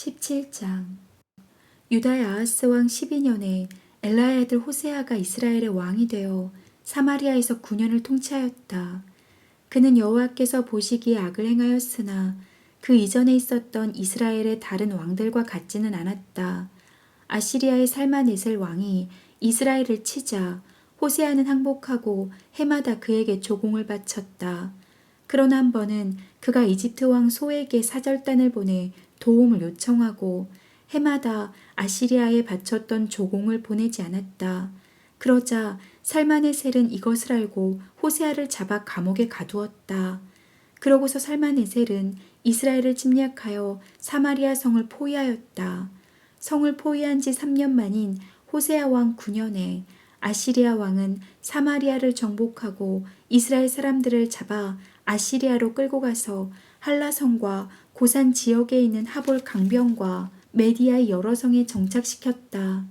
17장. 유다의 아하스 왕 12년에 엘라의 아들 호세아가 이스라엘의 왕이 되어 사마리아에서 9년을 통치하였다. 그는 여호와께서 보시기에 악을 행하였으나 그 이전에 있었던 이스라엘의 다른 왕들과 같지는 않았다. 아시리아의 살마네셀 왕이 이스라엘을 치자 호세아는 항복하고 해마다 그에게 조공을 바쳤다. 그러나 한 번은 그가 이집트 왕 소에게 사절단을 보내 도움을 요청하고 해마다 아시리아에 바쳤던 조공을 보내지 않았다. 그러자 살마네셀은 이것을 알고 호세아를 잡아 감옥에 가두었다. 그러고서 살마네셀은 이스라엘을 침략하여 사마리아 성을 포위하였다. 성을 포위한 지 3년 만인 호세아 왕 9년에 아시리아 왕은 사마리아를 정복하고 이스라엘 사람들을 잡아 아시리아로 끌고 가서 한라성과 고산 지역에 있는 하볼 강변과 메디아의 여러 성에 정착시켰다.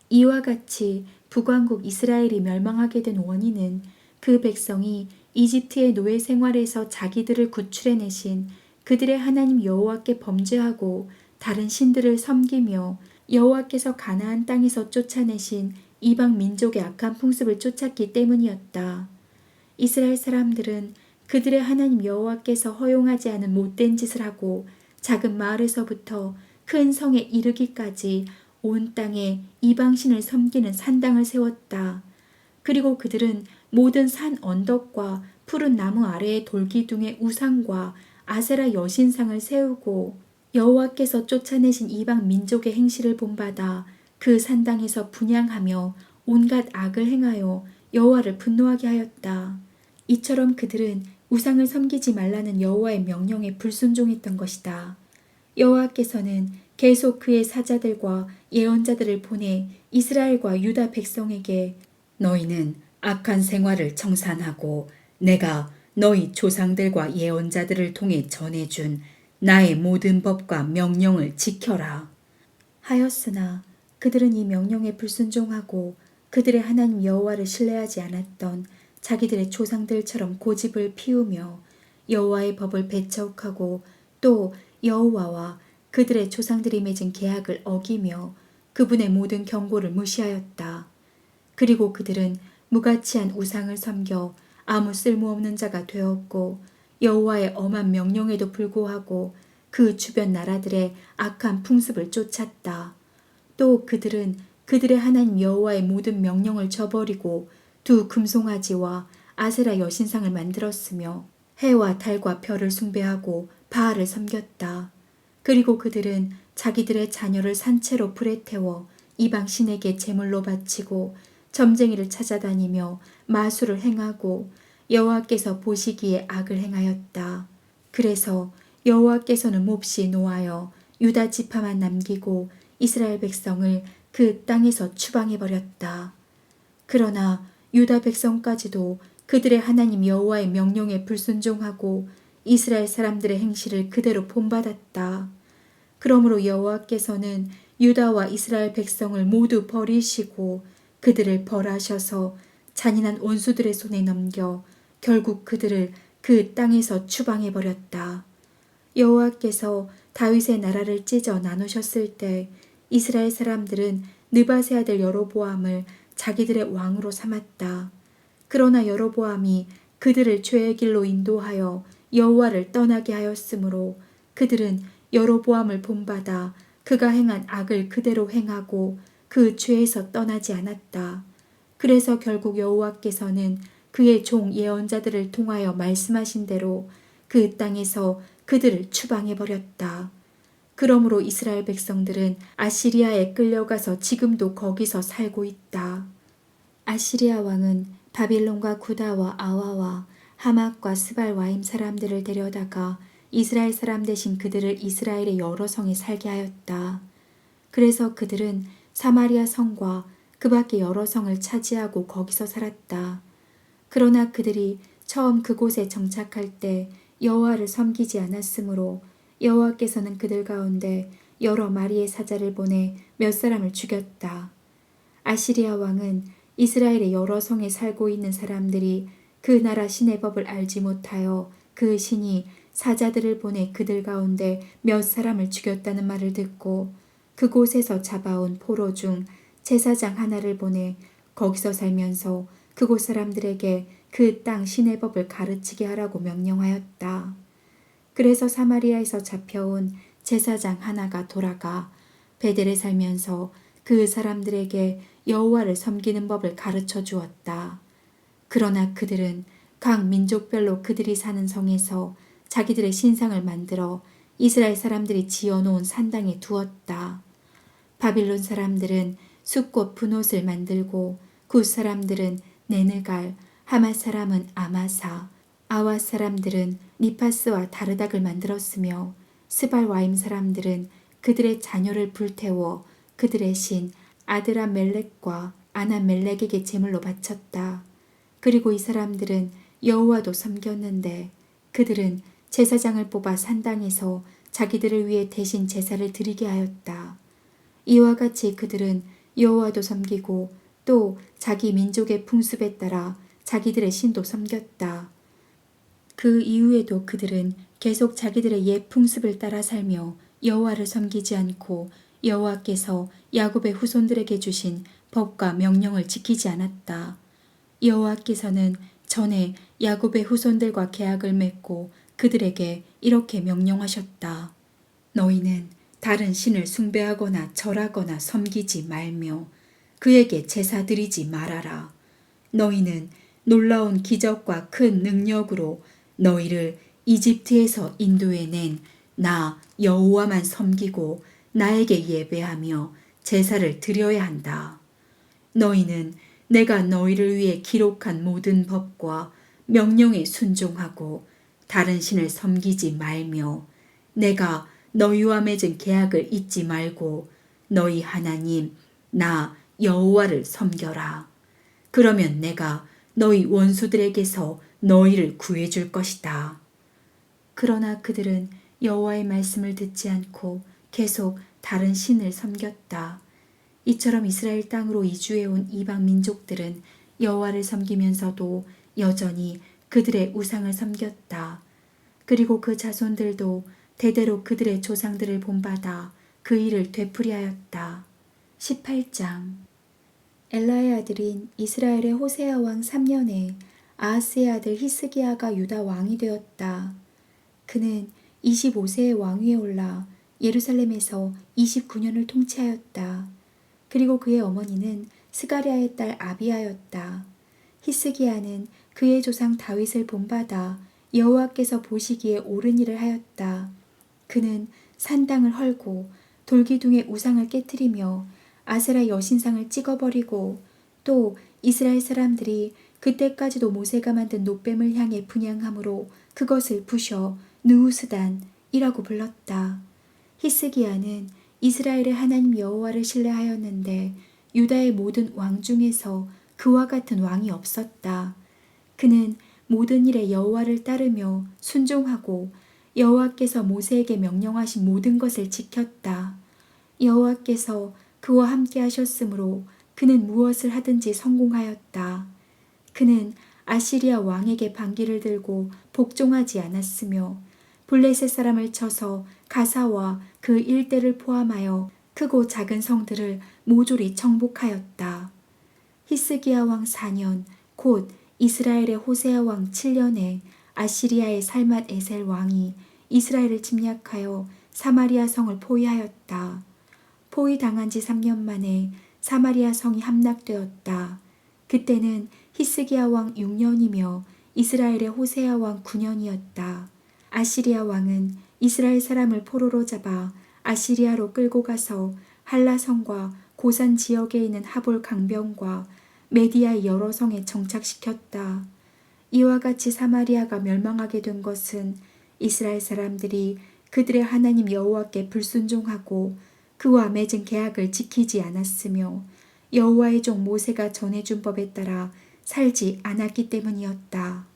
이와 같이 북왕국 이스라엘이 멸망하게 된 원인은 그 백성이 이집트의 노예 생활에서 자기들을 구출해내신 그들의 하나님 여호와께 범죄하고 다른 신들을 섬기며 여호와께서 가나안 땅에서 쫓아내신 이방 민족의 악한 풍습을 쫓았기 때문이었다. 이스라엘 사람들은 그들의 하나님 여호와께서 허용하지 않은 못된 짓을 하고 작은 마을에서부터 큰 성에 이르기까지 온 땅에 이방신을 섬기는 산당을 세웠다. 그리고 그들은 모든 산 언덕과 푸른 나무 아래의 돌기둥에 우상과 아세라 여신상을 세우고 여호와께서 쫓아내신 이방 민족의 행실을 본받아 그 산당에서 분향하며 온갖 악을 행하여 여호와를 분노하게 하였다. 이처럼 그들은 우상을 섬기지 말라는 여호와의 명령에 불순종했던 것이다. 여호와께서는 계속 그의 사자들과 예언자들을 보내 이스라엘과 유다 백성에게 너희는 악한 생활을 청산하고 내가 너희 조상들과 예언자들을 통해 전해준 나의 모든 법과 명령을 지켜라 하였으나 그들은 이 명령에 불순종하고 그들의 하나님 여호와를 신뢰하지 않았던 자기들의 조상들처럼 고집을 피우며 여호와의 법을 배척하고 또 여호와와 그들의 조상들이 맺은 계약을 어기며 그분의 모든 경고를 무시하였다. 그리고 그들은 무가치한 우상을 섬겨 아무 쓸모없는 자가 되었고 여호와의 엄한 명령에도 불구하고 그 주변 나라들의 악한 풍습을 쫓았다. 또 그들은 그들의 하나님 여호와의 모든 명령을 저버리고 두 금송아지와 아세라 여신상을 만들었으며 해와 달과 별을 숭배하고 바알을 섬겼다. 그리고 그들은 자기들의 자녀를 산채로 불에 태워 이방 신에게 제물로 바치고 점쟁이를 찾아다니며 마술을 행하고 여호와께서 보시기에 악을 행하였다. 그래서 여호와께서는 몹시 노하여 유다 지파만 남기고 이스라엘 백성을 그 땅에서 추방해버렸다. 그러나 유다 백성까지도 그들의 하나님 여호와의 명령에 불순종하고 이스라엘 사람들의 행실을 그대로 본받았다. 그러므로 여호와께서는 유다와 이스라엘 백성을 모두 버리시고 그들을 벌하셔서 잔인한 원수들의 손에 넘겨 결국 그들을 그 땅에서 추방해버렸다. 여호와께서 다윗의 나라를 찢어 나누셨을 때 이스라엘 사람들은 느밧의 아들 여로보암을 자기들의 왕으로 삼았다. 그러나 여로보암이 그들을 죄의 길로 인도하여 여호와를 떠나게 하였으므로 그들은 여로보암을 본받아 그가 행한 악을 그대로 행하고 그 죄에서 떠나지 않았다. 그래서 결국 여호와께서는 그의 종 예언자들을 통하여 말씀하신 대로 그 땅에서 그들을 추방해버렸다. 그러므로 이스라엘 백성들은 아시리아에 끌려가서 지금도 거기서 살고 있다. 아시리아 왕은 바빌론과 구다와 아와와 하맛과 스발와임 사람들을 데려다가 이스라엘 사람 대신 그들을 이스라엘의 여러 성에 살게 하였다. 그래서 그들은 사마리아 성과 그 밖의 여러 성을 차지하고 거기서 살았다. 그러나 그들이 처음 그곳에 정착할 때 여호와를 섬기지 않았으므로 여호와께서는 그들 가운데 여러 마리의 사자를 보내 몇 사람을 죽였다. 아시리아 왕은 이스라엘의 여러 성에 살고 있는 사람들이 그 나라 신의 법을 알지 못하여 그 신이 사자들을 보내 그들 가운데 몇 사람을 죽였다는 말을 듣고 그곳에서 잡아온 포로 중 제사장 하나를 보내 거기서 살면서 그곳 사람들에게 그 땅 신의 법을 가르치게 하라고 명령하였다. 그래서 사마리아에서 잡혀온 제사장 하나가 돌아가 베델에 살면서 그 사람들에게 여호와를 섬기는 법을 가르쳐 주었다. 그러나 그들은 각 민족별로 그들이 사는 성에서 자기들의 신상을 만들어 이스라엘 사람들이 지어놓은 산당에 두었다. 바빌론 사람들은 숫꽃 분옷을 만들고 굿 사람들은 네느갈, 하맛 사람은 아마사, 아와 사람들은 니파스와 다르닥을 만들었으며 스발 와임 사람들은 그들의 자녀를 불태워 그들의 신 아드람멜렉과 아나멜렉에게 제물로 바쳤다. 그리고 이 사람들은 여호와도 섬겼는데 그들은 제사장을 뽑아 산당에서 자기들을 위해 대신 제사를 드리게 하였다. 이와 같이 그들은 여호와도 섬기고 또 자기 민족의 풍습에 따라 자기들의 신도 섬겼다. 그 이후에도 그들은 계속 자기들의 옛 풍습을 따라 살며 여호와를 섬기지 않고 여호와께서 야곱의 후손들에게 주신 법과 명령을 지키지 않았다. 여호와께서는 전에 야곱의 후손들과 계약을 맺고 그들에게 이렇게 명령하셨다. 너희는 다른 신을 숭배하거나 절하거나 섬기지 말며 그에게 제사 드리지 말아라. 너희는 놀라운 기적과 큰 능력으로 너희를 이집트에서 인도해낸 나 여호와만 섬기고 나에게 예배하며 제사를 드려야 한다. 너희는 내가 너희를 위해 기록한 모든 법과 명령에 순종하고 다른 신을 섬기지 말며 내가 너희와 맺은 계약을 잊지 말고 너희 하나님 나 여호와를 섬겨라. 그러면 내가 너희 원수들에게서 너희를 구해줄 것이다. 그러나 그들은 여호와의 말씀을 듣지 않고 계속 다른 신을 섬겼다. 이처럼 이스라엘 땅으로 이주해온 이방 민족들은 여호와를 섬기면서도 여전히 그들의 우상을 섬겼다. 그리고 그 자손들도 대대로 그들의 조상들을 본받아 그 일을 되풀이하였다. 18장 엘라의 아들인 이스라엘의 호세아 왕 3년에 아하스의 아들 히스기야가 유다 왕이 되었다. 그는 25세의 왕위에 올라 예루살렘에서 29년을 통치하였다. 그리고 그의 어머니는 스가랴의 딸 아비야였다. 히스기야는 그의 조상 다윗을 본받아 여호와께서 보시기에 옳은 일을 하였다. 그는 산당을 헐고 돌기둥의 우상을 깨뜨리며 아세라 여신상을 찍어버리고 또 이스라엘 사람들이 그때까지도 모세가 만든 놋뱀을 향해 분향함으로 그것을 부셔 느우스단이라고 불렀다. 히스기야는 이스라엘의 하나님 여호와를 신뢰하였는데 유다의 모든 왕 중에서 그와 같은 왕이 없었다. 그는 모든 일에 여호와를 따르며 순종하고 여호와께서 모세에게 명령하신 모든 것을 지켰다. 여호와께서 그와 함께 하셨으므로 그는 무엇을 하든지 성공하였다. 그는 아시리아 왕에게 반기를 들고 복종하지 않았으며 블레셋 사람을 쳐서 가사와 그 일대를 포함하여 크고 작은 성들을 모조리 정복하였다. 히스기야 왕 4년 곧 이스라엘의 호세아 왕 7년에 아시리아의 살맛 에셀 왕이 이스라엘을 침략하여 사마리아 성을 포위하였다. 포위당한 지 3년 만에 사마리아 성이 함락되었다. 그때는 히스기야 왕 6년이며 이스라엘의 호세아 왕 9년이었다. 아시리아 왕은 이스라엘 사람을 포로로 잡아 아시리아로 끌고 가서 한라성과 고산 지역에 있는 하볼 강변과 메디아의 여러 성에 정착시켰다. 이와 같이 사마리아가 멸망하게 된 것은 이스라엘 사람들이 그들의 하나님 여호와께 불순종하고 그와 맺은 계약을 지키지 않았으며 여호와의 종 모세가 전해준 법에 따라 살지 않았기 때문이었다.